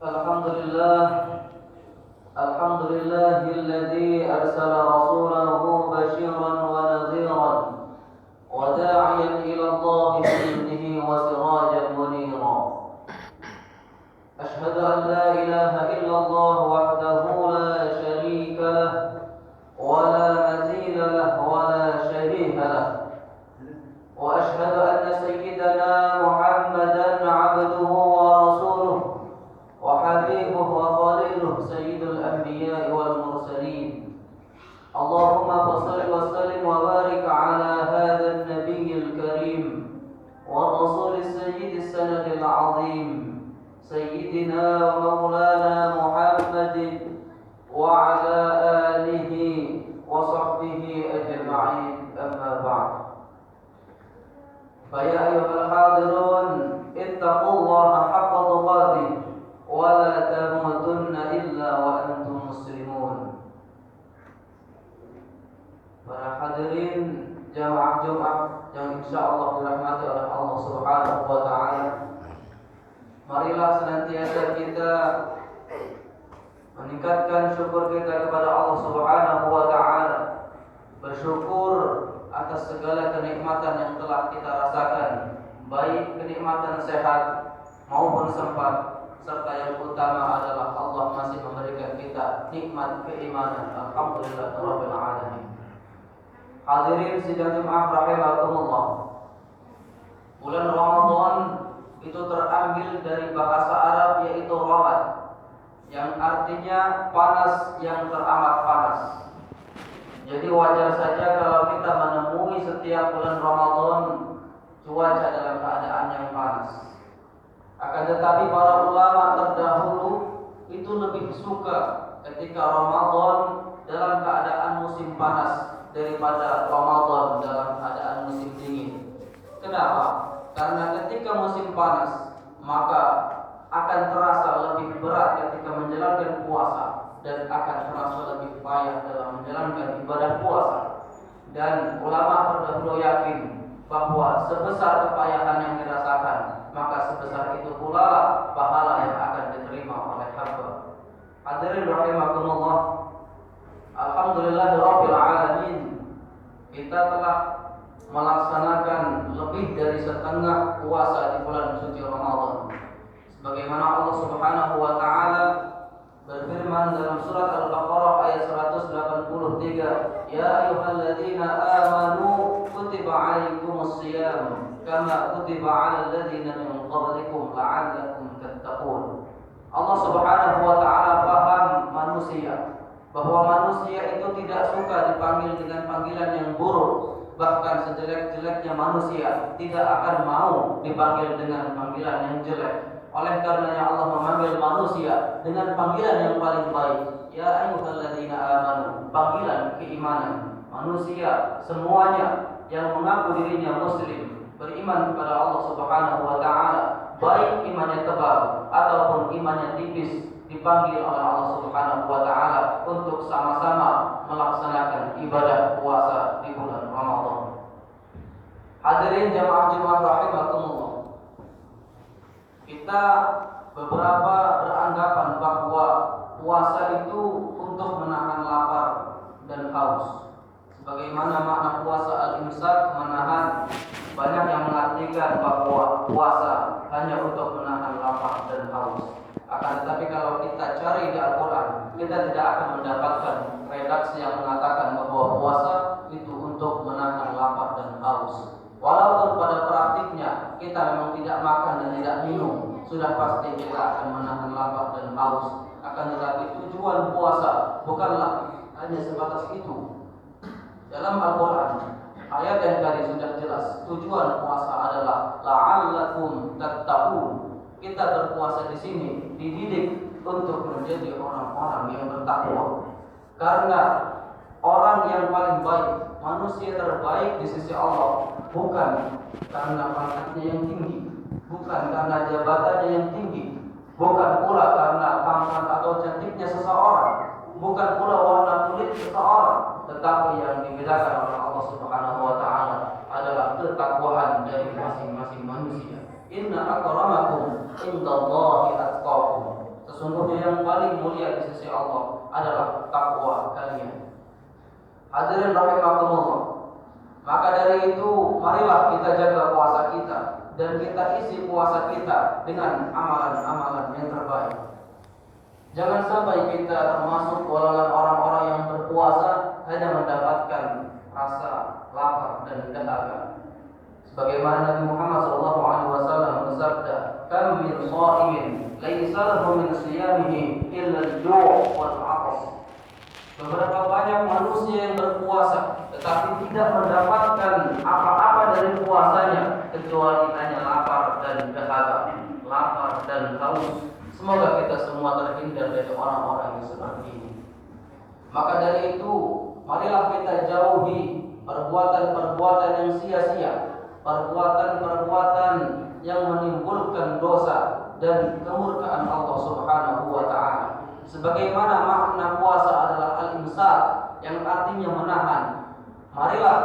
Alhamdulillah, alhamdulillahilladzi arsala rasulahu basyiran wa nadhiran wa da'iyan ila Allahi bi'idnihi wa sirajan munira. Ashhadu an la ilaha illallah wahdahu la syarika lah wa la mathila lah wa la shabiha lah. Wa ashhadu anna sayyidana Muhammadan 'abduhu wa rasuluh وحبيبه وخليله سيد الأنبياء والمرسلين. اللهم صل وسلم وبارك على هذا النبي الكريم والرسول السيد السند العظيم سيدنا ومولانا محمد وعلى آله وصحبه أجمعين. أما بعد، فيا أيها الحاضرون اتقوا الله حق تقاته wala tamutunna illa wa antum muslimun. Para hadirin jamaah Jumat yang insyaallah dirahmati oleh Allah Subhanahu wa taala, marilah senantiasa kita meningkatkan syukur kita kepada Allah Subhanahu wa taala, bersyukur atas segala kenikmatan yang telah kita rasakan, baik kenikmatan sehat maupun sempat, serta yang utama adalah Allah masih memberikan kita nikmat keimanan. Alhamdulillah rabbil alamin. Hadirin sidang Jumat rahimakumullah. Bulan Ramadan itu terambil dari bahasa Arab yaitu ramad, yang artinya panas yang teramat panas. Jadi wajar saja kalau kita menemui setiap bulan Ramadan cuaca dalam keadaan yang panas. Akan tetapi para ulama terdahulu itu lebih suka ketika Ramadan dalam keadaan musim panas daripada Ramadan dalam keadaan musim dingin. Kenapa? Karena ketika musim panas maka akan terasa lebih berat ketika menjalankan puasa dan akan terasa lebih payah dalam menjalankan ibadah puasa. Dan ulama terdahulu yakin bahwa sebesar kepayahan yang dirasakan, maka sebesar itu pula lah pahala yang akan diterima oleh hamba. Hadirin rahimakumullah, alhamdulillahirabbil alamin, kita telah melaksanakan lebih dari setengah puasa di bulan suci Ramadan. Sebagaimana Allah Subhanahu wa taala berfirman dalam surat Al-Baqarah ayat 183, ya ayyuhalladzina amanu kutiba 'alaikumus shiyam kama kutiba 'alal ladzina min qablikum la'allakum tattaqun. Allah Subhanahu wa taala paham manusia, bahwa manusia itu tidak suka dipanggil dengan panggilan yang buruk. Bahkan sejelek-jeleknya manusia tidak akan mau dipanggil dengan panggilan yang jelek. Oleh karenanya Allah memanggil manusia dengan panggilan yang paling baik, ya ayyuhalladzina amanu, panggilan keimanan. Manusia semuanya yang mengaku dirinya muslim, beriman kepada Allah Subhanahu wa taala, baik imannya tebal ataupun imannya tipis, dipanggil oleh Allah Subhanahu wa taala untuk sama-sama melaksanakan ibadah puasa di bulan Ramadan. Hadirin jamaah Jumat rahimakumullah, kita beberapa beranggapan bahwa puasa itu untuk menahan lapar dan haus. Sebagaimana makna puasa al-imsak, menahan, banyak yang mengartikan bahwa puasa hanya untuk menahan lapar dan haus. Akan tetapi kalau kita cari di Al-Quran, kita tidak akan mendapatkan redaksi yang mengatakan bahwa puasa itu untuk menahan lapar dan haus. Walaupun pada praktiknya kita memang tidak makan dan tidak minum, sudah pasti kita akan menahan lapar dan haus. Akan tetapi tujuan puasa bukanlah hanya sebatas itu. Dalam Al-Quran, ayat yang tadi sudah jelas, tujuan puasa adalah la'allakum tattaqun. Kita berpuasa di sini dididik untuk menjadi orang-orang yang bertakwa. Karena orang yang paling baik, manusia terbaik di sisi Allah, bukan karena pangkatnya yang tinggi, bukan karena jabatannya yang tinggi, bukan pula karena tampan atau cantiknya seseorang, bukan pula warna kulit seseorang, tetapi yang dibedakan oleh Allah Subhanahu wa taala adalah ketakwaan dari masing-masing manusia. Inna akramakum indallahi atqakum. Sesungguhnya yang paling mulia di sisi Allah adalah takwa kalian. Hadirin rahimakumullah. Maka dari itu, marilah kita jaga puasa kita dan kita isi puasa kita dengan amalan-amalan yang terbaik. Jangan sampai kita termasuk golongan orang-orang yang berpuasa hanya mendapatkan rasa lapar dan dahaga. Sebagaimana Nabi Muhammad SAW bersabda, "Kam min sha'imin laisa lahu min siyamihi illa al-ju' wal 'atas." Beberapa banyak manusia yang berpuasa tetapi tidak mendapatkan apa-apa dari puasanya kecuali hanya lapar dan dahaga, lapar dan haus. Semoga kita semua terhindar dari orang-orang yang seperti ini. Maka dari itu, marilah kita jauhi perbuatan-perbuatan yang sia-sia, perbuatan-perbuatan yang menimbulkan dosa dan kemurkaan Allah Subhanahu wa taala. Sebagaimana makna puasa adalah al-imsak, yang artinya menahan. Marilah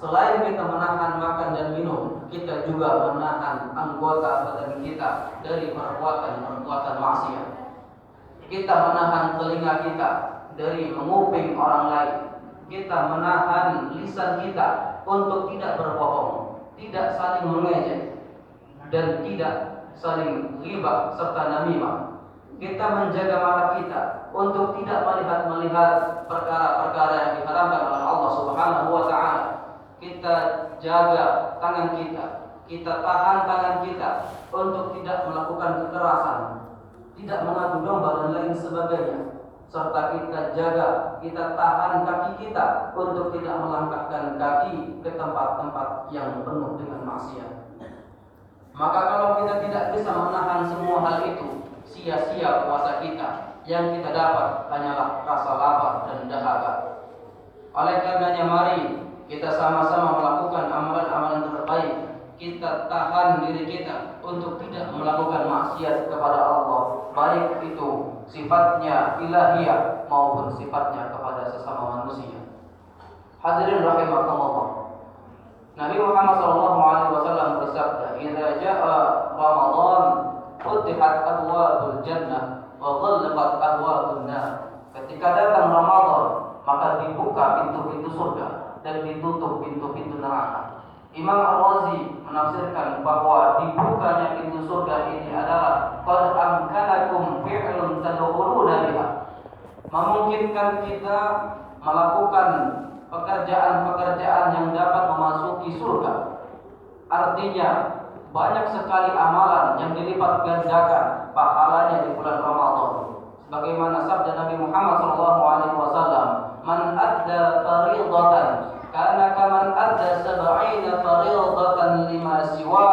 selain kita menahan makan dan minum, kita juga menahan anggota badan kita dari perbuatan-perbuatan maksiat. Kita menahan telinga kita dari menguping orang lain. Kita menahan lisan kita untuk tidak berbohong, tidak saling mengejek, dan tidak saling ghibah serta namimah. Kita menjaga mata kita untuk tidak melihat perkara-perkara yang diharamkan oleh Allah Subhanahu wa taala. Kita jaga tangan kita tahan tangan kita untuk tidak melakukan kekerasan, tidak mengadu domba dan lain sebagainya. Serta kita jaga, kita tahan kaki kita untuk tidak melangkahkan kaki ke tempat-tempat yang penuh dengan maksiat. Maka kalau kita tidak bisa menahan semua hal itu, sia-sia puasa kita. Yang kita dapat hanyalah rasa lapar dan dahaga. Oleh karenanya mari kita sama-sama melakukan amalan-amalan terbaik. Kita tahan diri kita untuk tidak melakukan maksiat kepada Allah, baik itu sifatnya ilahiyah maupun sifatnya kepada sesama manusia. Hadirin rahimakumullah. Nabi Muhammad SAW bersabda, "Idza jaa Ramadan, futihat abwabul jannah wa ghallaqat abwabun nar." Ketika datang Ramadan, maka dibuka pintu-pintu surga dan ditutup pintu-pintu neraka. Imam Ar-Razi menafsirkan bahwa dibukanya pintu surga ini adalah qad amkanakum fi'lun tadkhuluna biha, memungkinkan kita melakukan pekerjaan-pekerjaan yang dapat memasuki surga. Artinya banyak sekali amalan yang dilipat gandakan pahalanya di bulan Ramadan. Sebagaimana sabda Nabi Muhammad SAW, "Man adda fariidatan kana kaman adda 70 fariidatan lima siwa."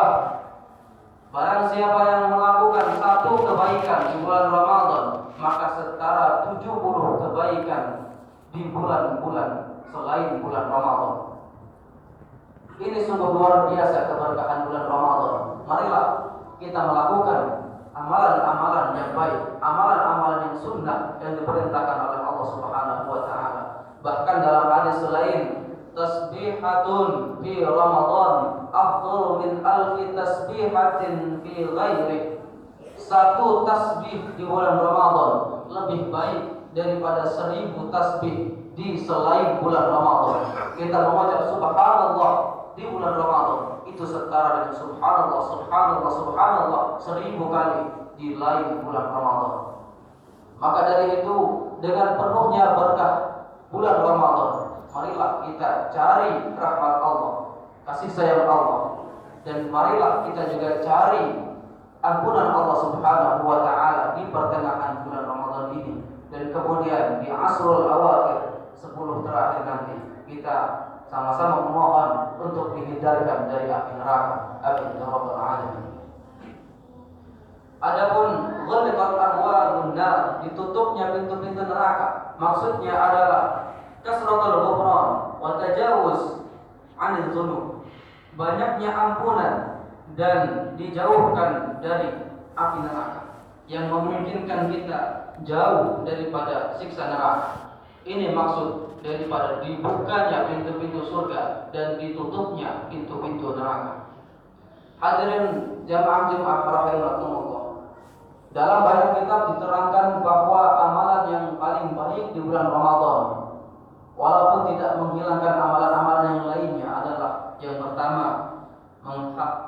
Barang siapa yang melakukan satu kebaikan di bulan Ramadan, maka setara 70 kebaikan di bulan-bulan selain bulan Ramadan. Ini sungguh luar biasa keberkahan bulan Ramadan. Marilah kita melakukan amalan-amalan yang baik, amalan-amalan yang sunnah yang diperintahkan oleh Allah Subhanahu wa taala. Bahkan dalam hadis lain, tasbihatun fi Ramadan afdalu min alfi tasbihatin fi ghairi. Satu tasbih di bulan Ramadan lebih baik daripada 1000 tasbih di selain bulan Ramadan. Kita mengucap subhanallah di bulan Ramadan itu setara dengan subhanallah, subhanallah, subhanallah 1000 kali di lain bulan Ramadan. Maka dari itu, dengan penuhnya berkah bulan Ramadan, marilah kita cari rahmat Allah, kasih sayang Allah, dan marilah kita juga cari ampunan Allah Subhanahu wa taala di pertengahan bulan Ramadan ini, dan kemudian di asrul awakhir 10 terakhir nanti kita sama-sama memohon untuk dihindarkan dari api neraka. Amin ya rabbal alamin. Adapun ghaliqat abwabun nar, ditutupnya pintu-pintu neraka, maksudnya adalah kasratul ghufran wa tajawuz 'anil dzunub, banyaknya ampunan dan dijauhkan dari api neraka, yang memungkinkan kita jauh daripada siksa neraka. Ini maksud daripada dibukanya pintu-pintu surga dan ditutupnya pintu-pintu neraka. Hadirin jamaah Jumat rahimakumullah. Dalam banyak kitab diterangkan bahwa amalan yang paling baik di bulan Ramadan, walaupun tidak menghilangkan amalan-amalan yang lainnya, adalah yang pertama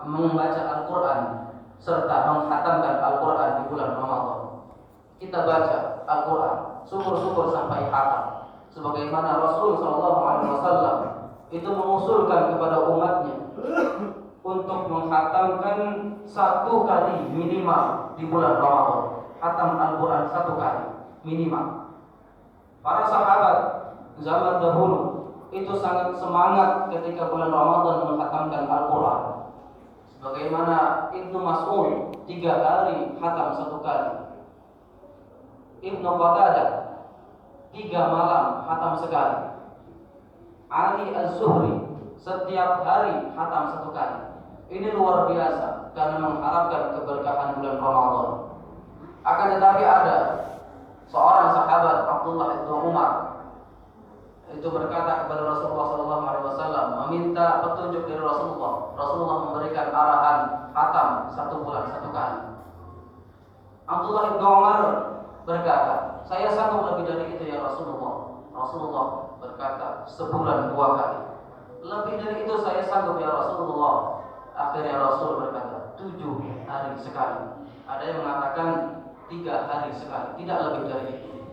membaca Al-Quran serta menghatamkan Al-Quran di bulan Ramadan. Kita baca Al-Quran, syukur-syukur sampai hatam. Sebagaimana Rasul SAW itu mengusulkan kepada umatnya untuk menghatamkan 1 kali minimal di bulan Ramadan. Khatam Al-Quran 1 kali minimal. Para sahabat zaman dahulu itu sangat semangat ketika bulan Ramadan menghatamkan Al-Quran. Sebagaimana Ibnu Mas'ud 3 hari khatam 1 kali. Ibnu Qatadah 3 malam khatam sekali. Ali Az-Zuhri setiap hari khatam 1 kali. Ini luar biasa karena mengharapkan keberkahan bulan Ramadan. Akan tetapi ada seorang sahabat Abdullah bin Umar itu berkata kepada Rasulullah SAW, meminta petunjuk dari Rasulullah. Rasulullah memberikan arahan khatam 1 bulan 1 kali. Abdullah bin Umar berkata, saya sanggup lebih dari itu ya Rasulullah. Rasulullah berkata, sebulan 2 kali. Lebih dari itu saya sanggup ya Rasulullah. Akhirnya Rasul berkata 7 hari sekali. Ada yang mengatakan 3 hari sekali, tidak lebih dari itu.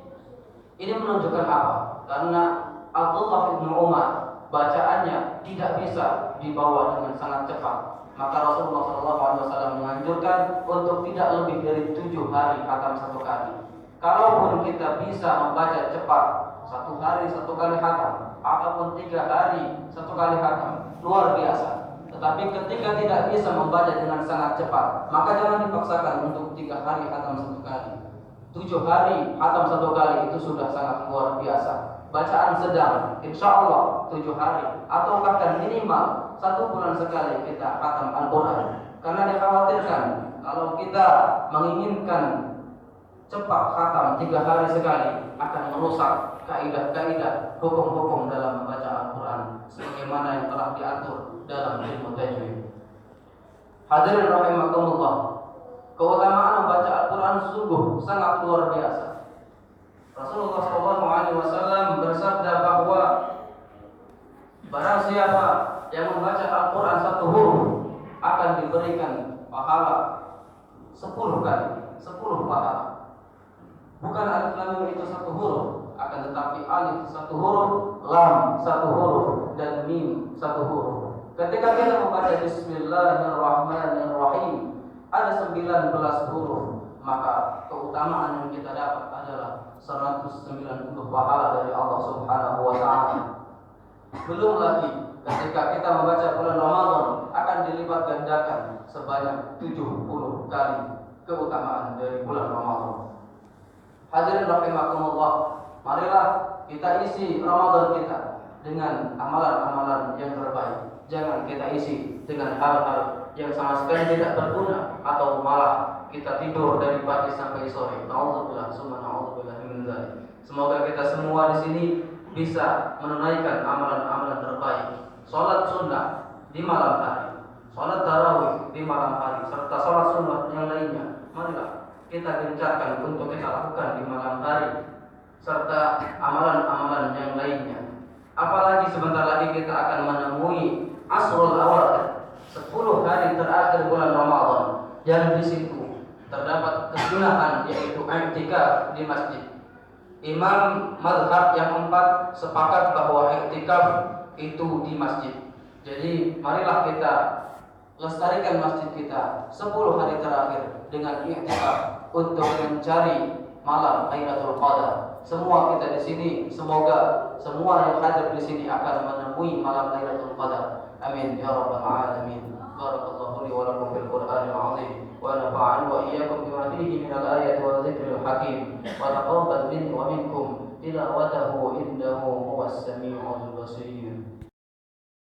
Ini menunjukkan apa? Karena Abdullah bin Umar bacaannya tidak bisa dibawa dengan sangat cepat. Maka Rasulullah SAW menganjurkan untuk tidak lebih dari 7 hari khatam 1 kali. Kalaupun kita bisa membaca cepat 1 hari 1 kali khatam, ataupun 3 hari 1 kali khatam, luar biasa. Tetapi ketika tidak bisa membaca dengan sangat cepat, maka jangan dipaksakan untuk 3 hari khatam 1 kali. 7 hari khatam 1 kali itu sudah sangat luar biasa. Bacaan sedang, insya Allah 7 hari, atau bahkan minimal 1 bulan sekali kita khatam Al-Quran. Karena dikhawatirkan kalau kita menginginkan cepat khatam 3 hari sekali akan merusak kaidah-kaidah hukum-hukum dalam membaca Al-Quran sebagaimana yang telah diatur dalam ilmu tajwid. Hadirin rahimakumullah, keutamaan membaca Al-Quran sungguh sangat luar biasa. Rasulullah SAW bersabda bahwa barang siapa yang membaca Al-Quran 1 huruf akan diberikan pahala 10 kali, 10 pahala. Bukan alif lam mim itu 1 huruf, akan tetapi alif 1 huruf, lam 1 huruf, dan mim 1 huruf. Ketika kita membaca Bismillahirrahmanirrahim ada 19 huruf, maka keutamaan yang kita dapat adalah 190 pahala dari Allah Subhanahu wa taala. Belum lagi ketika kita membaca bulan Ramadan akan dilipat gandakan sebanyak 70 kali keutamaan dari bulan Ramadan. Hadirin rahimakumullah, marilah kita isi Ramadan kita dengan amalan-amalan yang terbaik. Jangan kita isi dengan hal-hal yang sama sekali tidak berguna atau malah kita tidur dari pagi sampai sore. Nauzubillah, summa nauzubillah min dzalik. Semoga kita semua di sini bisa menunaikan amalan-amalan terbaik. Salat sunnah di malam hari, salat tarawih di malam hari, serta salat sunnah yang lainnya. Marilah kita gencarkan untuk kita lakukan di malam hari, serta amalan-amalan yang lainnya. Apalagi sebentar lagi kita akan menemui Asrul Awal, 10 hari terakhir bulan Ramadan, yang di situ terdapat kesunahan yaitu i'tikaf di masjid. Imam mazhab yang 4 sepakat bahwa i'tikaf itu di masjid. Jadi marilah kita lestarikan masjid kita 10 hari terakhir dengan i'tikaf untuk mencari malam Lailatul Qadar. Semua kita di sini, semoga semua yang hadir di sini akan menemui malam Lailatul Qadar. Amin ya rabbal alamin. Barakallahu li wa lakum fil Qur'anil azim wa nafa'ani wa iyyakum bima fihi minal ayati wa dzikril hakim wa taqabbal minni wa minkum tilawatahu innahu huwas samiul basir.